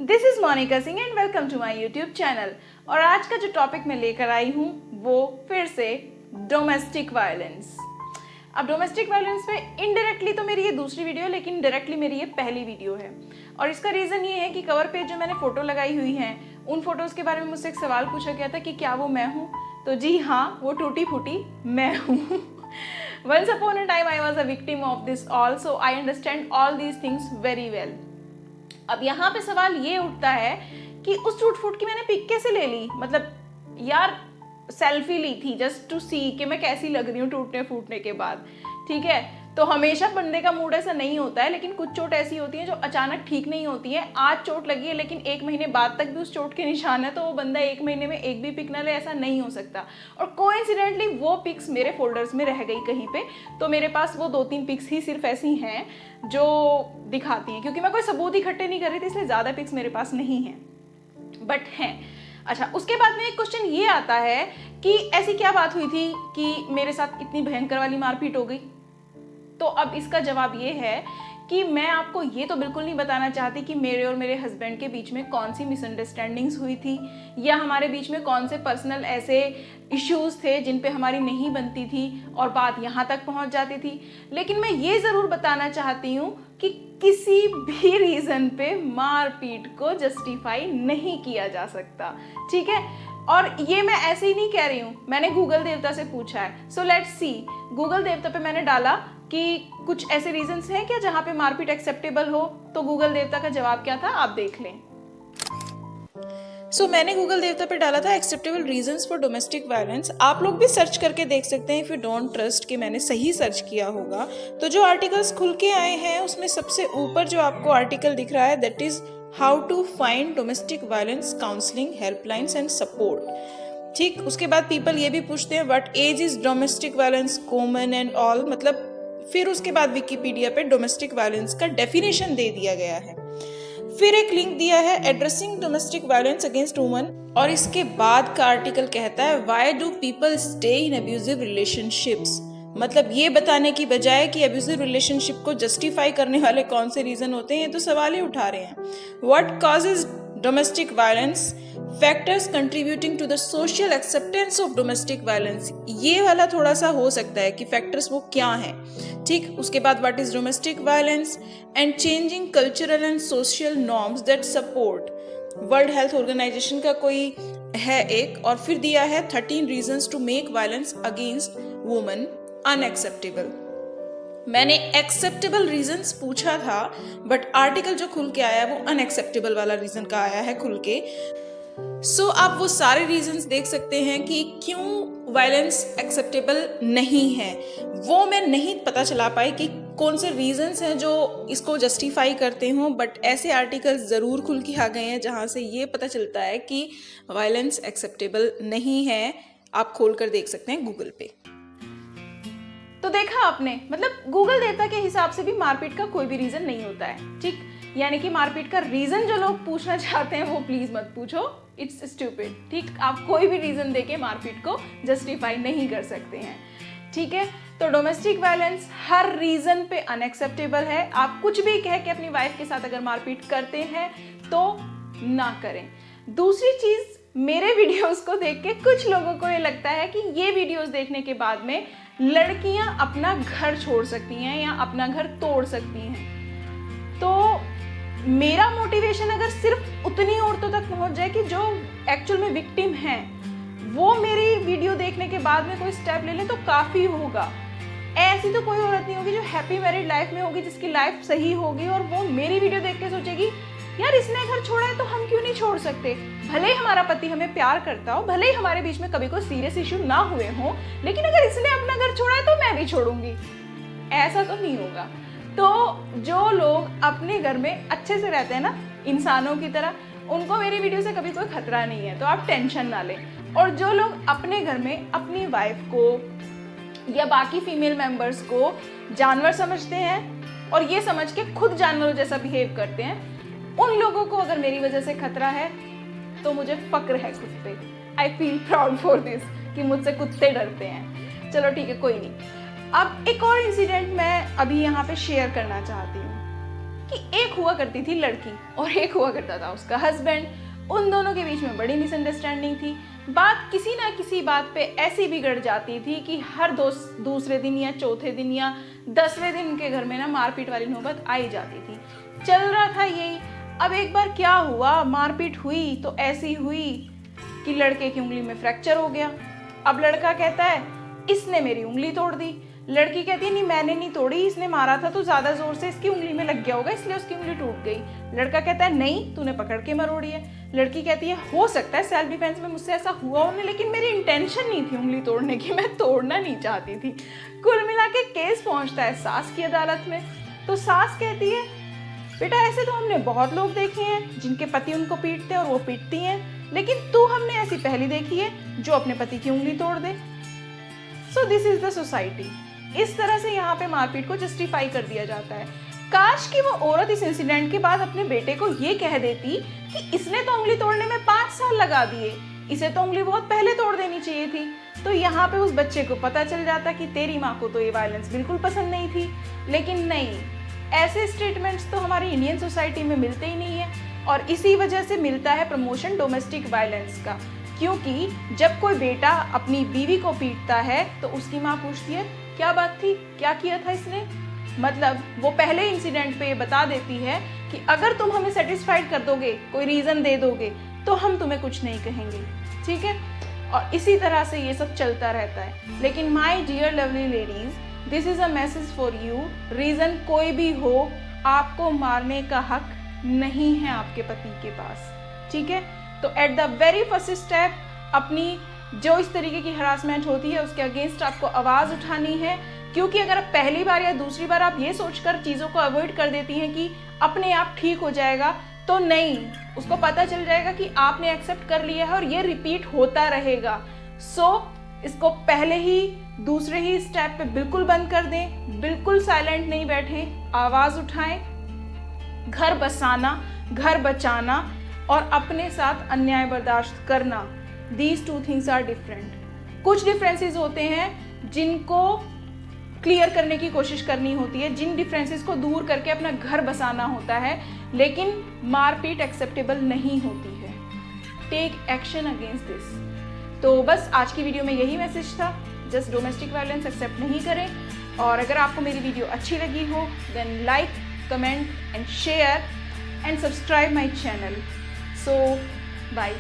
This is Monika Singh and welcome to my YouTube channel. और आज का जो टॉपिक मैं लेकर आई हूँ वो फिर से डोमेस्टिक वायलेंस। अब डोमेस्टिक वायलेंस पे इनडायरेक्टली तो मेरी ये दूसरी वीडियो है, लेकिन डायरेक्टली मेरी ये पहली वीडियो है। और इसका रीज़न ये है कि कवर पे जो मैंने फ़ोटो लगाई हुई हैं उन फोटोज़ के बारे में मुझसे एक सवाल पूछा गया था कि क्या वो मैं हूँ। तो जी हाँ, वो टूटी फूटी मैं हूँ। Once upon a time I was a victim of this all, so I understand all these things very well. अब यहाँ पे सवाल ये उठता है कि उस टूट फूट की मैंने पिक कैसे ले ली। मतलब यार सेल्फी ली थी जस्ट टू सी कि मैं कैसी लग रही हूँ टूटने फूटने के बाद, ठीक है। तो हमेशा बंदे का मूड ऐसा नहीं होता है, लेकिन कुछ चोट ऐसी होती है जो अचानक ठीक नहीं होती है। आज चोट लगी है लेकिन एक महीने बाद तक भी उस चोट के निशान है, तो वो बंदा एक महीने में एक भी पिक ना ले, ऐसा नहीं हो सकता। और कोइंसिडेंटली वो पिक्स मेरे फोल्डर्स में रह गई कहीं पे, तो मेरे पास वो 2-3 पिक्स ही सिर्फ ऐसी हैं जो दिखाती हैं, क्योंकि मैं कोई सबूत इकट्ठे नहीं कर रही थी, इसलिए ज़्यादा पिक्स मेरे पास नहीं हैं, बट हैं। अच्छा, उसके बाद में एक क्वेश्चन ये आता है कि ऐसी क्या बात हुई थी कि मेरे साथ इतनी भयंकर वाली मारपीट हो गई। तो अब इसका जवाब ये है कि मैं आपको ये तो बिल्कुल नहीं बताना चाहती कि मेरे और मेरे हस्बैंड के बीच में कौन सी मिसअंडरस्टैंडिंग्स हुई थी या हमारे बीच में कौन से पर्सनल ऐसे इश्यूज थे जिन पे हमारी नहीं बनती थी और बात यहाँ तक पहुँच जाती थी। लेकिन मैं ये ज़रूर बताना चाहती हूँ कि किसी भी रीज़न पे मारपीट को जस्टिफाई नहीं किया जा सकता, ठीक है। और ये मैं ऐसे ही नहीं कह रही हूँ, मैंने गूगल देवता से पूछा है। सो लेट्स सी, गूगल देवता पे मैंने डाला कि कुछ ऐसे रीजंस हैं क्या जहाँ पे मारपीट एक्सेप्टेबल हो, तो गूगल देवता का जवाब क्या था आप देख लें। मैंने गूगल देवता पे डाला था acceptable reasons for domestic violence. आप लोग भी सर्च करके देख सकते हैं इफ यू डोंट ट्रस्ट कि मैंने सही सर्च किया होगा। तो जो आर्टिकल्स खुल के आए हैं उसमें सबसे ऊपर जो आपको आर्टिकल दिख रहा है that is how to find domestic violence counselling helplines and support, ठीक। उसके बाद पीपल ये भी पूछते हैं what age is domestic violence common and all, मतलब फिर उसके बाद विकिपीडिया पे डोमेस्टिक वायलेंस का डेफिनेशन दे दिया गया है। फिर एक लिंक दिया है addressing domestic violence against women, और इसके बाद का आर्टिकल कहता है why do people stay in abusive relationships. मतलब ये बताने की बजाय कि अब्यूजिव रिलेशनशिप को जस्टिफाई करने वाले कौन से रीजन होते हैं, तो सवाल ही उठा रहे हैं। What causes domestic violence, factors contributing to the social acceptance of domestic violence. ये वाला थोड़ा सा हो सकता है कि फैक्टर्स वो क्या हैं, ठीक। उसके बाद what is domestic violence and changing cultural and social norms that support. World Health Organization का कोई है एक, और फिर दिया है 13 reasons to make violence against women unacceptable. मैंने एक्सेप्टेबल रीजंस पूछा था, बट आर्टिकल जो खुल के आया वो अनएक्सेप्टेबल वाला रीजन का आया है खुल के। आप वो सारे रीजंस देख सकते हैं कि क्यों वायलेंस एक्सेप्टेबल नहीं है। वो मैं नहीं पता चला पाई कि कौन से रीजंस हैं जो इसको जस्टिफाई करते हों, बट ऐसे आर्टिकल्स ज़रूर खुल के आ गए हैं जहाँ से ये पता चलता है कि वायलेंस एक्सेप्टेबल नहीं है। आप खोल कर देख सकते हैं गूगल पे। तो देखा आपने, मतलब गूगल देवता के हिसाब से भी मारपीट का कोई भी रीजन नहीं होता है, ठीक। यानी कि मारपीट का रीजन जो लोग पूछना चाहते हैं वो प्लीज मत पूछो, इट्स स्टूपिड, ठीक। आप कोई भी रीजन देके मारपीट को जस्टिफाई नहीं कर सकते हैं, ठीक है। तो डोमेस्टिक वायलेंस हर रीजन पे अनएक्सेप्टेबल है। आप कुछ भी कह के अपनी वाइफ के साथ अगर मारपीट करते हैं तो ना करें। दूसरी चीज, मेरे वीडियोस को देख के कुछ लोगों को ये लगता है कि ये वीडियोस देखने के बाद में लड़कियां अपना घर छोड़ सकती हैं या अपना घर तोड़ सकती हैं। तो मेरा मोटिवेशन अगर सिर्फ उतनी औरतों तक पहुंच जाए कि जो एक्चुअल में विक्टिम हैं, वो मेरी वीडियो देखने के बाद में कोई स्टेप ले लें तो काफ़ी होगा। ऐसी तो कोई औरत नहीं होगी जो हैप्पी मैरिड लाइफ में होगी, जिसकी लाइफ सही होगी और वो मेरी वीडियो देख के सोचेगी यार इसने घर छोड़ा है तो हम क्यों नहीं छोड़ सकते। भले ही हमारा पति हमें प्यार करता हो, भले ही हमारे बीच में कभी कोई सीरियस इश्यू ना हुए हों, लेकिन अगर इसने अपना घर छोड़ा है तो मैं भी छोड़ूंगी, ऐसा तो नहीं होगा। तो जो लोग अपने घर में अच्छे से रहते हैं ना इंसानों की तरह, उनको मेरी वीडियो से कभी कोई खतरा नहीं है, तो आप टेंशन ना लें। और जो लोग अपने घर में अपनी वाइफ को या बाकी फीमेल मेंबर्स को जानवर समझते हैं और ये समझ के खुद जानवरों जैसा बिहेव करते हैं, उन लोगों को अगर मेरी वजह से खतरा है तो मुझे फक्र है खुद पे। I feel proud for this कि मुझसे कुत्ते डरते हैं। चलो ठीक है, कोई नहीं। अब एक और इंसिडेंट मैं अभी यहाँ पे शेयर करना चाहती हूँ। कि एक हुआ करती थी लड़की और एक हुआ करता था उसका हस्बैंड। उन दोनों के बीच में बड़ी मिसअंडरस्टैंडिंग थी। बात किसी ना किसी बात पे ऐसी बिगड़ जाती थी कि हर दूसरे दिन या चौथे दिन या 10वें दिन उनके घर में ना मारपीट वाली नौबत आई जाती थी। चल रहा था यही। अब एक बार क्या हुआ, मारपीट हुई तो ऐसी हुई कि लड़के की उंगली में फ्रैक्चर हो गया। अब लड़का कहता है इसने मेरी उंगली तोड़ दी। लड़की कहती है नहीं मैंने नहीं तोड़ी, इसने मारा था तो ज्यादा जोर से इसकी उंगली में लग गया होगा इसलिए उसकी उंगली टूट गई। लड़का कहता है नहीं तूने पकड़ के मरोड़ी है। लड़की कहती है हो सकता है सेल्फ डिफेंस में मुझसे ऐसा हुआ होने, लेकिन मेरी इंटेंशन नहीं थी उंगली तोड़ने की, मैं तोड़ना नहीं चाहती थी। कुल मिला के केस पहुंचता है सास की अदालत में। तो सास कहती है बेटा ऐसे तो हमने बहुत लोग देखे हैं जिनके पति उनको पीटते हैं और वो पीटती हैं, लेकिन तू हमने ऐसी पहली देखी है जो अपने पति की उंगली तोड़ दे। So this is the society. इस तरह से यहाँ पे मारपीट को जस्टिफाई कर दिया जाता है। काश कि वो औरत इस इंसिडेंट के बाद अपने बेटे को ये कह देती कि इसने तो उंगली तोड़ने में 5 साल लगा दिए, इसे तो उंगली बहुत पहले तोड़ देनी चाहिए थी। तो यहाँ पे उस बच्चे को पता चल जाता कि तेरी माँ को तो ये वायलेंस बिल्कुल पसंद नहीं थी। लेकिन नहीं, ऐसे स्टेटमेंट्स तो हमारी इंडियन सोसाइटी में मिलते ही नहीं है और इसी वजह से मिलता है प्रमोशन डोमेस्टिक वायलेंस का। क्योंकि जब कोई बेटा अपनी बीवी को पीटता है तो उसकी माँ पूछती है क्या बात थी, क्या किया था इसने। मतलब वो पहले इंसिडेंट पे बता देती है कि अगर तुम हमें सेटिस्फाइड कर दोगे, कोई रीज़न दे दोगे तो हम तुम्हें कुछ नहीं कहेंगे, ठीक है। और इसी तरह से ये सब चलता रहता है। लेकिन my dear lovely ladies, this is a message for you. Reason कोई भी हो, आपको मारने का हक नहीं है आपके पति के पास, ठीक है। तो at the very first step अपनी जो इस तरीके की हरासमेंट होती है उसके अगेंस्ट आपको आवाज़ उठानी है। क्योंकि अगर आप पहली बार या दूसरी बार आप ये सोचकर चीज़ों को अवॉइड कर देती हैं कि अपने आप ठीक हो जाएगा, तो नहीं, उसको पता चल जाएगा कि आपने एक्सेप्ट कर लिया है और ये रिपीट होता रहेगा। सो इसको पहले ही दूसरे ही स्टेप पे बिल्कुल बंद कर दें, बिल्कुल साइलेंट नहीं बैठें, आवाज़ उठाएं। घर बसाना, घर बचाना और अपने साथ अन्याय बर्दाश्त करना, These two things are different। कुछ डिफरेंसेस होते हैं जिनको क्लियर करने की कोशिश करनी होती है, जिन डिफरेंसेस को दूर करके अपना घर बसाना होता है, लेकिन मारपीट एक्सेप्टेबल नहीं होती है। Take action against this. तो बस आज की वीडियो में यही मैसेज था, जस्ट डोमेस्टिक वायलेंस एक्सेप्ट नहीं करें। और अगर आपको मेरी वीडियो अच्छी लगी हो then like, comment and share and subscribe my channel. So bye.